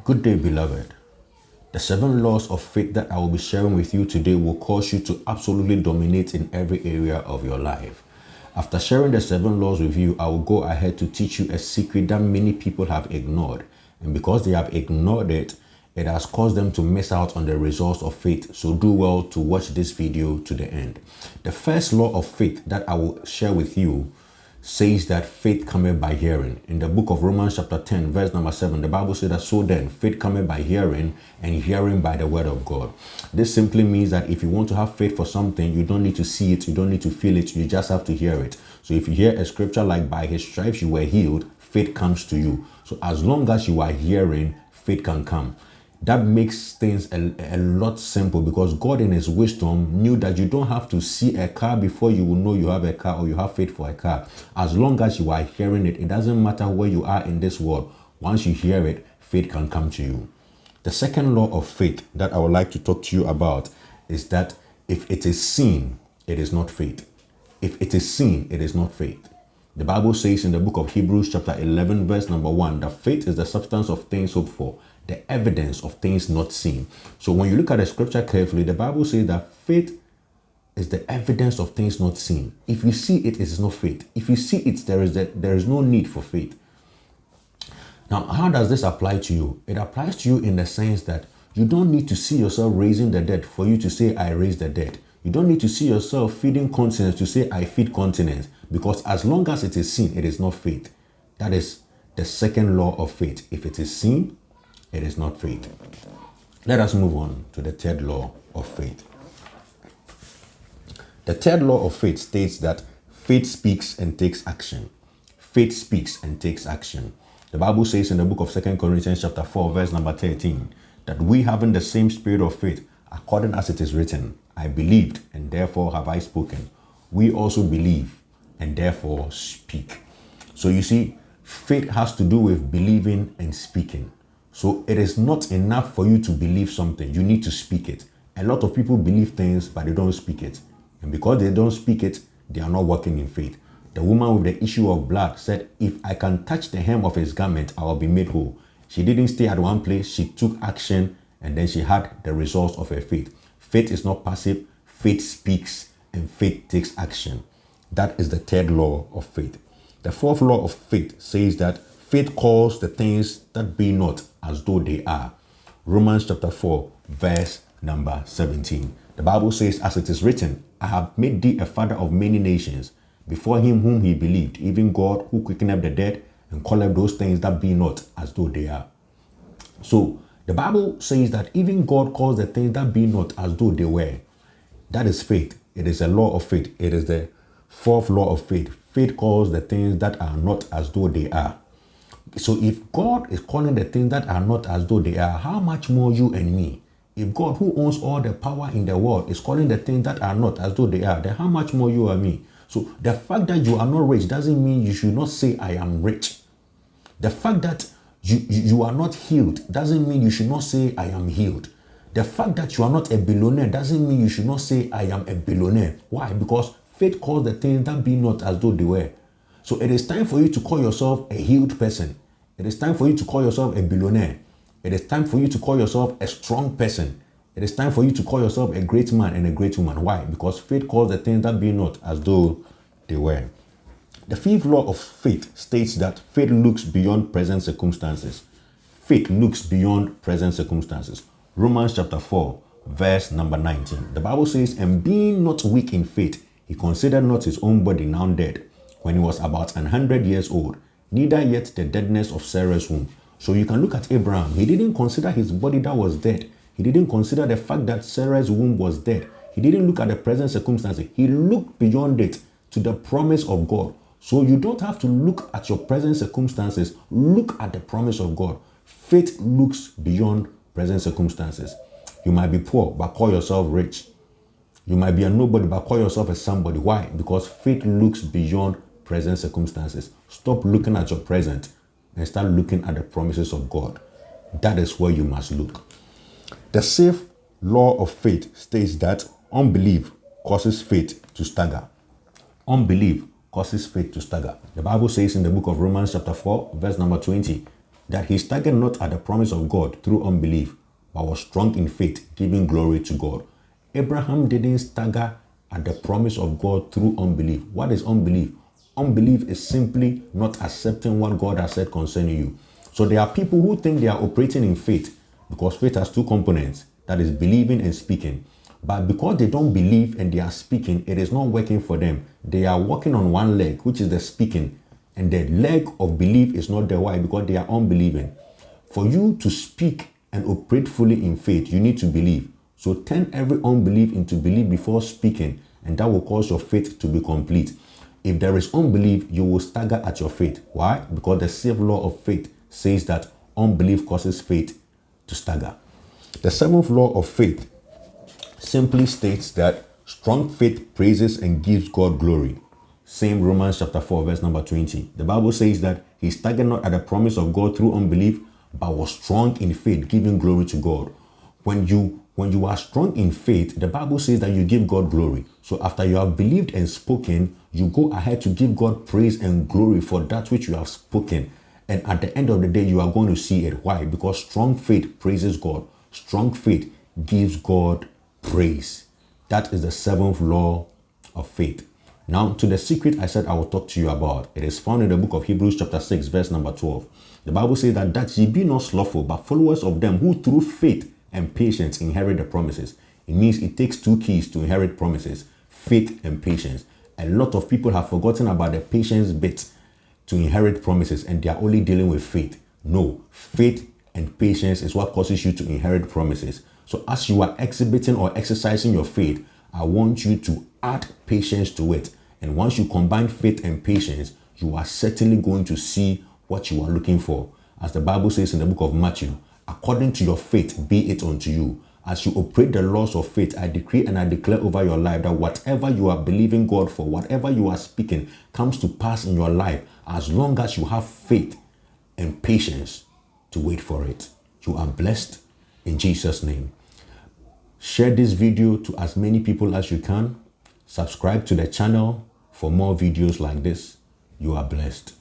Good day, beloved. The 7 laws of faith that I will be sharing with you today will cause you to absolutely dominate in every area of your life. After sharing the 7 laws with you, I will go ahead to teach you a secret that many people have ignored. And because they have ignored it, it has caused them to miss out on the results of faith. So do well to watch this video to the end. The first law of faith that I will share with you says that faith cometh by hearing. In the book of Romans chapter 10, verse number 7, the Bible says that so then, faith cometh by hearing, and hearing by the word of God. This simply means that if you want to have faith for something, you don't need to see it, you don't need to feel it, you just have to hear it. So if you hear a scripture like by his stripes you were healed, faith comes to you. So as long as you are hearing, faith can come. That makes things a lot simple, because God in his wisdom knew that you don't have to see a car before you will know you have a car or you have faith for a car. As long as you are hearing it, it doesn't matter where you are in this world. Once you hear it, faith can come to you. The second law of faith that I would like to talk to you about is that if it is seen, it is not faith. If it is seen, it is not faith. The Bible says in the book of Hebrews chapter 11 verse number 1 that faith is the substance of things hoped for, the evidence of things not seen. So when you look at the scripture carefully, the Bible says that faith is the evidence of things not seen. If you see it, it is not faith. If you see it, there is no need for faith. Now, how does this apply to you? It applies to you in the sense that you don't need to see yourself raising the dead for you to say, I raise the dead. You don't need to see yourself feeding continents to say, I feed continents. Because as long as it is seen, it is not faith. That is the second law of faith. If it is seen, it is not faith. Let us move on to the third law of faith. The third law of faith states that faith speaks and takes action. Faith speaks and takes action. The Bible says in the book of 2 Corinthians chapter 4, verse number 13, that we having the same spirit of faith, according as it is written, I believed and therefore have I spoken. We also believe and therefore speak. So you see, faith has to do with believing and speaking. So it is not enough for you to believe something. You need to speak it. A lot of people believe things, but they don't speak it. And because they don't speak it, they are not walking in faith. The woman with the issue of blood said, if I can touch the hem of his garment, I will be made whole. She didn't stay at one place. She took action, and then she had the results of her faith. Faith is not passive. Faith speaks, and faith takes action. That is the third law of faith. The fourth law of faith says that faith calls the things that be not as though they are. Romans chapter 4, verse number 17. The Bible says, as it is written, I have made thee a father of many nations, before him whom he believed, even God who quickeneth the dead, and calleth those things that be not as though they are. So the Bible says that even God calls the things that be not as though they were. That is faith. It is a law of faith. It is the fourth law of faith. Faith calls the things that are not as though they are. So if God is calling the things that are not as though they are, how much more you and me? If God, who owns all the power in the world, is calling the things that are not as though they are, then how much more you and me? So the fact that you are not rich doesn't mean you should not say, I am rich. The fact that you are not healed doesn't mean you should not say, I am healed. The fact that you are not a billionaire doesn't mean you should not say, I am a billionaire. Why? Because faith calls the things that be not as though they were. So it is time for you to call yourself a healed person. It is time for you to call yourself a billionaire. It is time for you to call yourself a strong person. It is time for you to call yourself a great man and a great woman. Why? Because faith calls the things that be not as though they were. The fifth law of faith states that faith looks beyond present circumstances. Faith looks beyond present circumstances. Romans chapter 4, verse number 19. The Bible says, and being not weak in faith, he considered not his own body now dead, when he was about 100 years old, neither yet the deadness of Sarah's womb. So you can look at Abraham. He didn't consider his body that was dead. He didn't consider the fact that Sarah's womb was dead. He didn't look at the present circumstances. He looked beyond it to the promise of God. So you don't have to look at your present circumstances. Look at the promise of God. Faith looks beyond present circumstances. You might be poor, but call yourself rich. You might be a nobody, but call yourself a somebody. Why? Because faith looks beyond present circumstances. Stop looking at your present and start looking at the promises of God. That is where you must look. The sixth law of faith states that unbelief causes faith to stagger. Unbelief causes faith to stagger. The Bible says in the book of Romans chapter 4, verse number 20, that he staggered not at the promise of God through unbelief, but was strong in faith, giving glory to God. Abraham didn't stagger at the promise of God through unbelief. What is unbelief? Unbelief is simply not accepting what God has said concerning you. So there are people who think they are operating in faith, because faith has two components, that is believing and speaking. But because they don't believe and they are speaking, it is not working for them. They are walking on one leg, which is the speaking, and the leg of belief is not there. Why? Because they are unbelieving. For you to speak and operate fully in faith, you need to believe. So turn every unbelief into belief before speaking, and that will cause your faith to be complete. If there is unbelief, you will stagger at your faith. Why? Because the seventh law of faith says that unbelief causes faith to stagger. The seventh law of faith simply states that strong faith praises and gives God glory. Same Romans chapter 4, verse number 20. The Bible says that he staggered not at the promise of God through unbelief, but was strong in faith, giving glory to God. When you are strong in faith, the Bible says that you give God glory. So after you have believed and spoken, you go ahead to give God praise and glory for that which you have spoken. And at the end of the day, you are going to see it. Why? Because strong faith praises God. Strong faith gives God praise. That is the seventh law of faith. Now, to the secret I said I will talk to you about. It is found in the book of Hebrews chapter 6, verse number 12. The Bible says that ye be not slothful, but followers of them who through faith and patience inherit the promises. It means it takes two keys to inherit promises: faith and patience. A lot of people have forgotten about the patience bit to inherit promises, and they are only dealing with faith. No, faith and patience is what causes you to inherit promises. So as you are exhibiting or exercising your faith, I want you to add patience to it. And once you combine faith and patience, you are certainly going to see what you are looking for. As the Bible says in the book of Matthew, according to your faith, be it unto you. As you operate the laws of faith, I decree and I declare over your life that whatever you are believing God for, whatever you are speaking, comes to pass in your life, as long as you have faith and patience to wait for it. You are blessed in Jesus' name. Share this video to as many people as you can. Subscribe to the channel for more videos like this. You are blessed.